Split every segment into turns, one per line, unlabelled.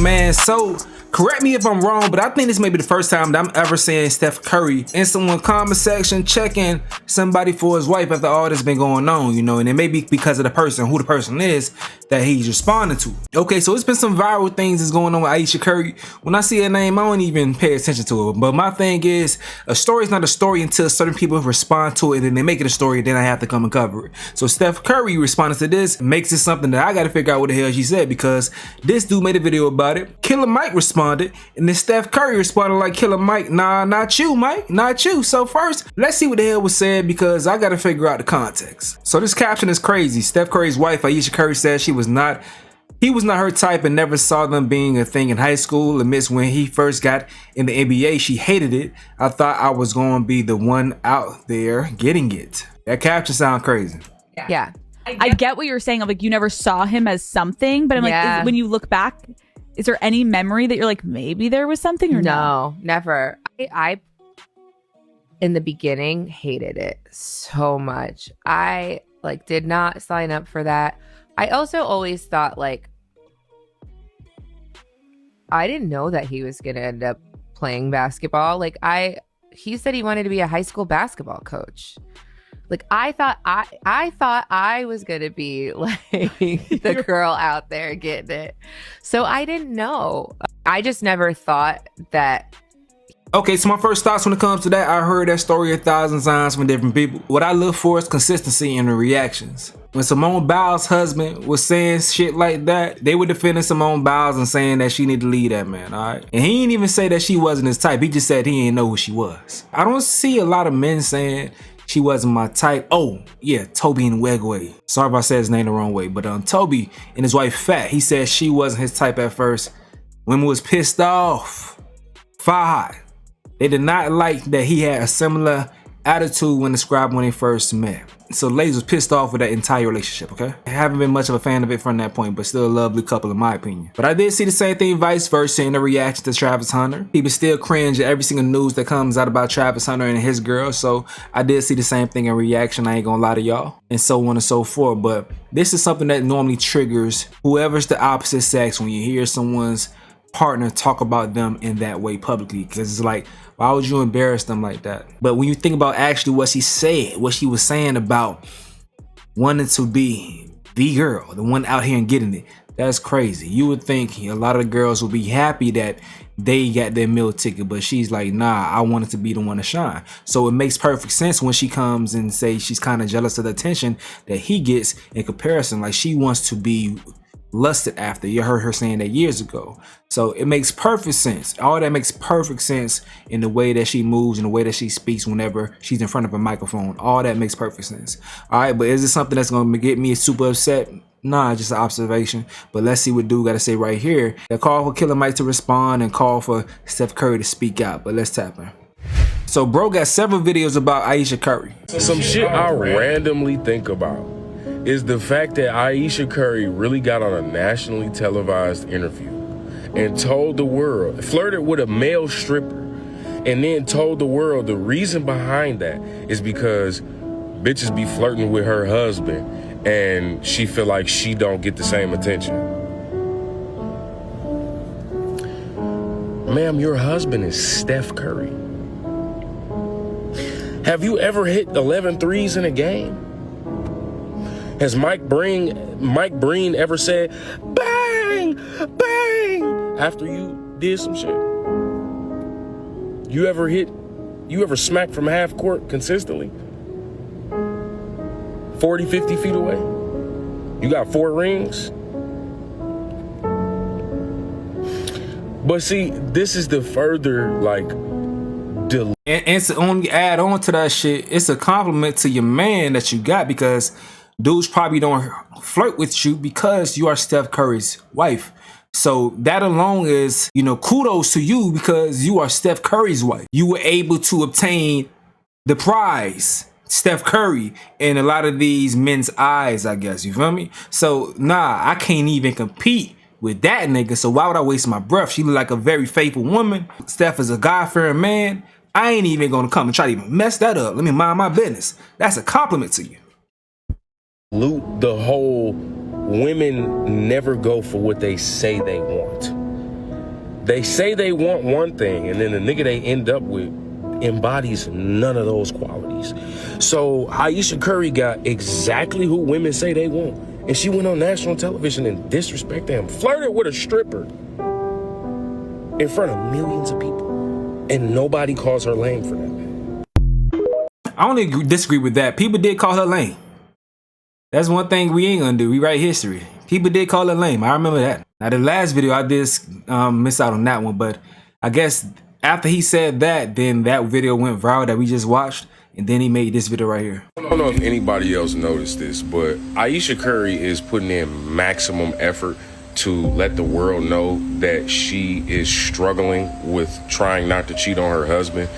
man. So correct me if I'm wrong, but I think this may be the first time that I'm ever seeing Steph Curry in someone comment section checking somebody for his wife after all that's been going on, you know, and it may be because of the person, who the person is that he's responding to. Okay, so it's been some viral things that's going on with Ayesha Curry. When I see her name, I don't even pay attention to it. But my thing is, a story is not a story until certain people respond to it and they make it a story, then I have to come and cover it. So Steph Curry responded to this, makes it something that I gotta figure out what the hell she said, because this dude made a video about it. Killer Mike responded, and then Steph Curry responded like, Killer Mike, nah, not you, Mike, not you. So first, let's see what the hell was said, because I gotta figure out the context. So this caption is crazy. Steph Curry's wife, Ayesha Curry, said he was not her type and never saw them being a thing in high school. Admits when he first got in the NBA, she hated it. I thought I was going to be the one out there getting it. That caption sounds crazy.
Yeah. I get what you're saying of like you never saw him as something, but I'm like, when you look back, is there any memory that you're like, maybe there was something or
no? Never. I in the beginning hated it so much. I like did not sign up for that. I also always thought like I didn't know that he was gonna end up playing basketball. Like he said he wanted to be a high school basketball coach. Like I thought I was gonna be like the girl out there getting it. So I didn't know. I just never thought that.
Okay, so my first thoughts when it comes to that, I heard that story 1,000 times from different people. What I look for is consistency in the reactions. When Simone Biles' husband was saying shit like that, they were defending Simone Biles and saying that she need to leave that man, all right? And he didn't even say that she wasn't his type. He just said he didn't know who she was. I don't see a lot of men saying she wasn't my type. Oh, yeah, Toby Nwigwe. Sorry if I said his name the wrong way, but Toby and his wife Fat, he said she wasn't his type at first. Women was pissed off. Fire. They did not like that he had a similar attitude when described when they first met. So ladies was pissed off with that entire relationship, okay? I haven't been much of a fan of it from that point, but still a lovely couple in my opinion. But I did see the same thing vice versa in the reaction to Travis Hunter. People still cringe at every single news that comes out about Travis Hunter and his girl, so I did see the same thing in reaction, I ain't gonna lie to y'all, and so on and so forth. But this is something that normally triggers whoever's the opposite sex when you hear someone's partner talk about them in that way publicly, because it's like, why would you embarrass them like that? But when you think about actually what she said, what she was saying about wanting to be the girl, the one out here and getting it, that's crazy. You would think a lot of the girls would be happy that they got their meal ticket, but she's like, nah, I wanted to be the one to shine. So it makes perfect sense when she comes and say she's kind of jealous of the attention that he gets in comparison. Like she wants to be lusted after. You heard her saying that years ago. So it makes perfect sense. All that makes perfect sense in the way that she moves and the way that she speaks whenever she's in front of a microphone. All that makes perfect sense. All right, but is it something that's going to get me super upset? Nah, just an observation. But let's see what dude got to say right here. They call for Killer Mike to respond and call for Steph Curry to speak out. But let's tap in. So bro got several videos about Ayesha Curry.
Some shit I randomly think about is the fact that Ayesha Curry really got on a nationally televised interview and told the world, flirted with a male stripper, and then told the world the reason behind that is because bitches be flirting with her husband and she feel like she don't get the same attention. Ma'am, your husband is Steph Curry. Have you ever hit 11 threes in a game? Has Mike Breen ever said, bang, bang, after you did some shit? You ever smacked from half court consistently? 40, 50 feet away? You got 4 rings? But see, this is the further, like, delay.
And to only add on to that shit, it's a compliment to your man that you got, because dudes probably don't flirt with you because you are Steph Curry's wife. So that alone is, you know, kudos to you because you are Steph Curry's wife. You were able to obtain the prize, Steph Curry, in a lot of these men's eyes, I guess. You feel me? So, nah, I can't even compete with that nigga. So why would I waste my breath? She look like a very faithful woman. Steph is a God-fearing man. I ain't even gonna come and try to even mess that up. Let me mind my business. That's a compliment to you.
The whole women never go for what they say they want. They say they want one thing, and then the nigga they end up with embodies none of those qualities. So Ayesha Curry got exactly who women say they want. And she went on national television and disrespected him, flirted with a stripper in front of millions of people. And nobody calls her lame for that.
I only disagree with that. People did call her lame. That's one thing we ain't gonna do. We write history. People did call her lame. I remember that. Now the last video I did miss out on that one, but I guess after he said that, then that video went viral that we just watched, and then he made this video right here.
I don't know if anybody else noticed this, but Ayesha Curry is putting in maximum effort to let the world know that she is struggling with trying not to cheat on her husband,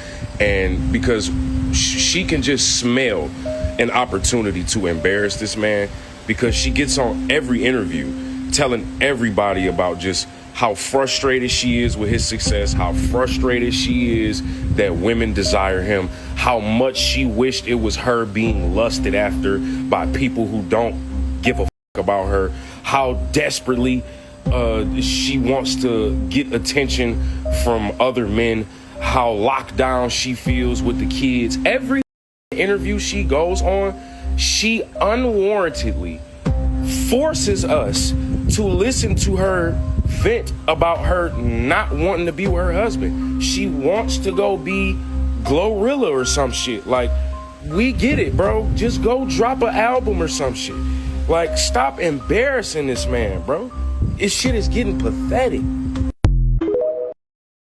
and because she can just smell an opportunity to embarrass this man, because she gets on every interview telling everybody about just how frustrated she is with his success, how frustrated she is that women desire him, how much she wished it was her being lusted after by people who don't give a fuck about her, how desperately she wants to get attention from other men, how locked down she feels with the kids. Every interview she goes on, she unwarrantedly forces us to listen to her vent about her not wanting to be with her husband. She wants to go be Glorilla or some shit. Like, we get it, bro. Just go drop an album or some shit. Like, stop embarrassing this man, bro. This shit is getting pathetic.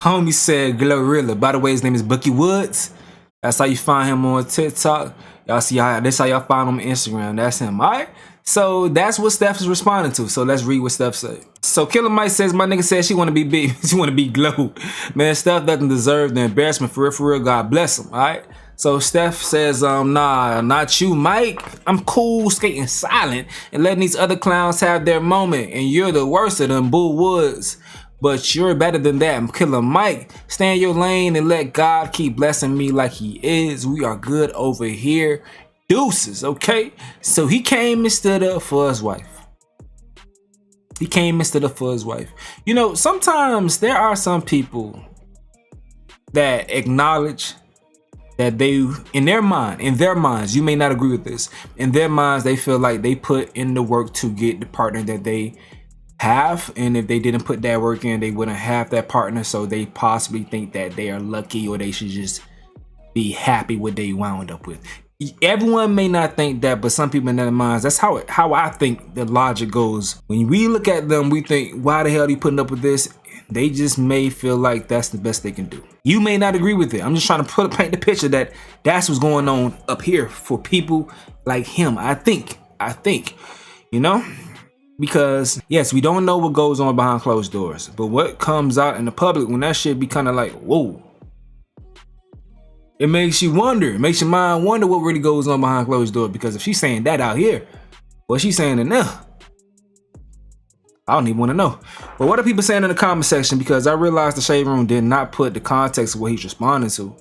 Homie said Glorilla. By the way, his name is Bucky Woods. That's how you find him on TikTok. Y'all see how that's how y'all find him on Instagram. That's him, all right? So that's what Steph is responding to. So let's read what Steph said. So Killer Mike says, my nigga said she want to be big. She want to be Glow. Man, Steph doesn't deserve the embarrassment. For real, God bless him, all right? So Steph says, nah, not you, Mike. I'm cool skating silent and letting these other clowns have their moment. And you're the worst of them, Bull Woods. But you're better than that. Killer Mike, stay in your lane and let God keep blessing me like he is. We are good over here. Deuces, okay? So he came and stood up for his wife. He came and stood up for his wife. You know, sometimes there are some people that acknowledge that they, in their minds, you may not agree with this. In their minds, they feel like they put in the work to get the partner that they have, and if they didn't put that work in, they wouldn't have that partner. So they possibly think that they are lucky, or they should just be happy with what they wound up with. Everyone may not think that, but some people in their minds, that's how I think the logic goes. When we look at them, we think, why the hell are they putting up with this? They just may feel like that's the best they can do. You may not agree with it. I'm just trying to paint the picture that that's what's going on up here for people like him. I think, you know? Because yes, we don't know what goes on behind closed doors, but what comes out in the public, when that shit be kind of like, whoa. It makes you wonder, it makes your mind wonder what really goes on behind closed doors. Because if she's saying that out here, what she's saying in there, I don't even want to know. But what are people saying in the comment section? Because I realized the Shade Room did not put the context of what he's responding to.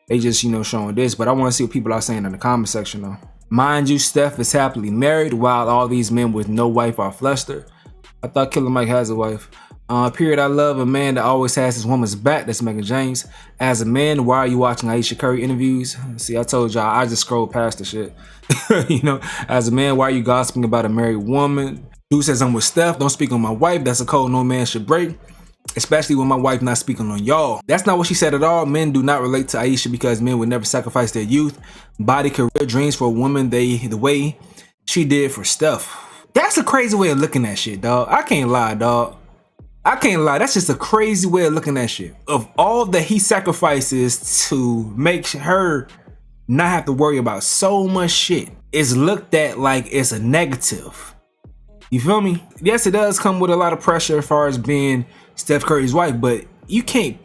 They just, you know, showing this. But I want to see what people are saying in the comment section though. Mind you, Steph is happily married while all these men with no wife are flustered. I thought Killer Mike has a wife. Period. I love a man that always has his woman's back. That's Megan James. As a man, why are you watching Ayesha Curry interviews? See, I told y'all, I just scrolled past the shit. You know, as a man, why are you gossiping about a married woman? Dude says I'm with Steph. Don't speak on my wife. That's a code no man should break. Especially when my wife not speaking on y'all. That's not what she said at all. Men do not relate to Ayesha because men would never sacrifice their youth, body, career, dreams for a woman the way she did for Steph. That's a crazy way of looking at shit, dog. I can't lie, dog. I can't lie. That's just a crazy way of looking at shit. Of all that he sacrifices to make her not have to worry about so much shit, it's looked at like it's a negative. You feel me? Yes, it does come with a lot of pressure as far as being Steph Curry's wife, but you can't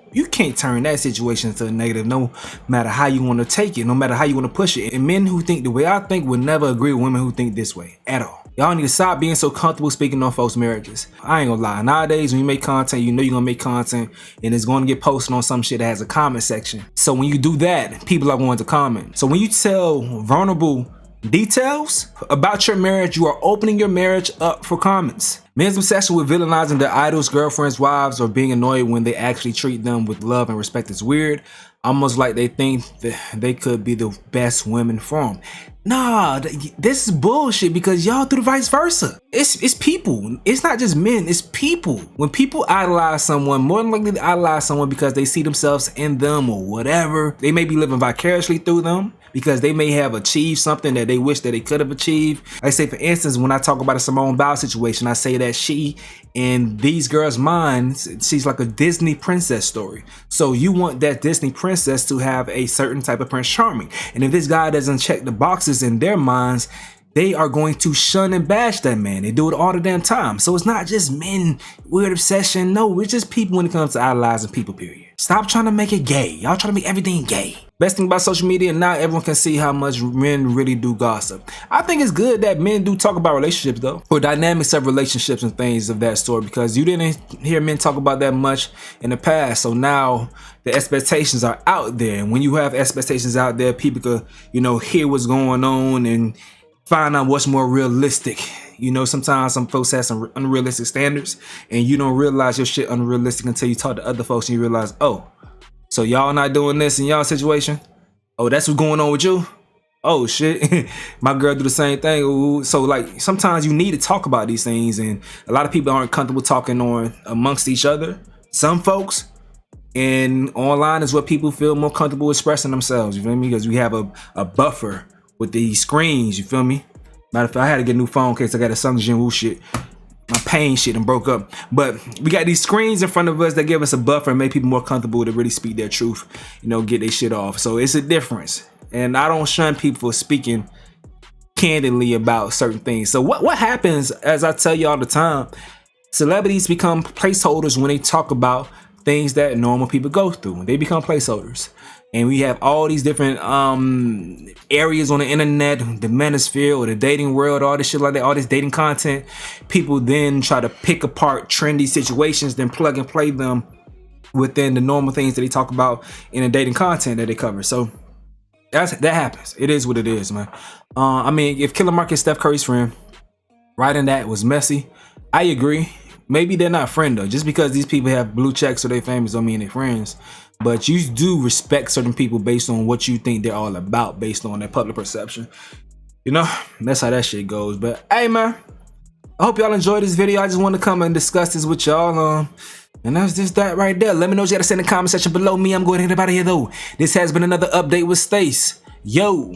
turn that situation into a negative no matter how you want to take it, no matter how you want to push it. And men who think the way I think would never agree with women who think this way at all. Y'all need to stop being so comfortable speaking on folks' marriages. I ain't gonna lie. Nowadays, when you make content, you know you're gonna make content and it's gonna get posted on some shit that has a comment section. So when you do that, people are going to comment. So when you tell vulnerable details about your marriage, you are opening your marriage up for comments. Men's obsession with villainizing their idols, girlfriends, wives, or being annoyed when they actually treat them with love and respect is weird. Almost like they think that they could be the best women for them. Nah, this is bullshit because y'all do the vice versa. It's people. It's not just men, it's people. When people idolize someone, more than likely they idolize someone because they see themselves in them or whatever. They may be living vicariously through them because they may have achieved something that they wish that they could have achieved. I say, for instance, when I talk about a Simone Biles situation, I say that she, in these girls' minds, she's like a Disney princess story. So you want that Disney princess to have a certain type of Prince Charming. And if this guy doesn't check the boxes in their minds, they are going to shun and bash that man. They do it all the damn time. So it's not just men, weird obsession. No, we're just people when it comes to idolizing people, period. Stop trying to make it gay. Y'all trying to make everything gay. Best thing about social media, now everyone can see how much men really do gossip. I think it's good that men do talk about relationships though, or dynamics of relationships and things of that sort, because you didn't hear men talk about that much in the past. So now the expectations are out there. And when you have expectations out there, people could, hear what's going on and find out what's more realistic. Sometimes some folks have some unrealistic standards and you don't realize your shit unrealistic until you talk to other folks and you realize, oh, so y'all not doing this in y'all situation? Oh, that's what's going on with you? Oh shit, my girl do the same thing. Ooh. So like sometimes you need to talk about these things, and a lot of people aren't comfortable talking on amongst each other. Some folks, and online is where people feel more comfortable expressing themselves, you feel me? Because we have a buffer with these screens, you feel me? Matter of fact, I had to get a new phone in case I got a Sung Jin Woo shit. My pain shit and broke up. But we got these screens in front of us that give us a buffer and make people more comfortable to really speak their truth, get their shit off. So it's a difference. And I don't shun people for speaking candidly about certain things. So what happens, as I tell you all the time, celebrities become placeholders when they talk about things that normal people go through. They become placeholders. And we have all these different areas on the internet, the manosphere or the dating world, all this shit like that, all this dating content. People then try to pick apart trendy situations, then plug and play them within the normal things that they talk about in the dating content that they cover. So that happens. It is what it is, man. If Killer Mark is Steph Curry's friend, writing that was messy. I agree. Maybe they're not friend though. Just because these people have blue checks or they famous don't mean they're friends. But you do respect certain people based on what you think they're all about, based on their public perception. That's how that shit goes. But hey, man, I hope y'all enjoyed this video. I just want to come and discuss this with y'all. And that's just that right there. Let me know what you got to say in the comment section below. I'm going to hit out of here though. This has been another update with Stace. Yo.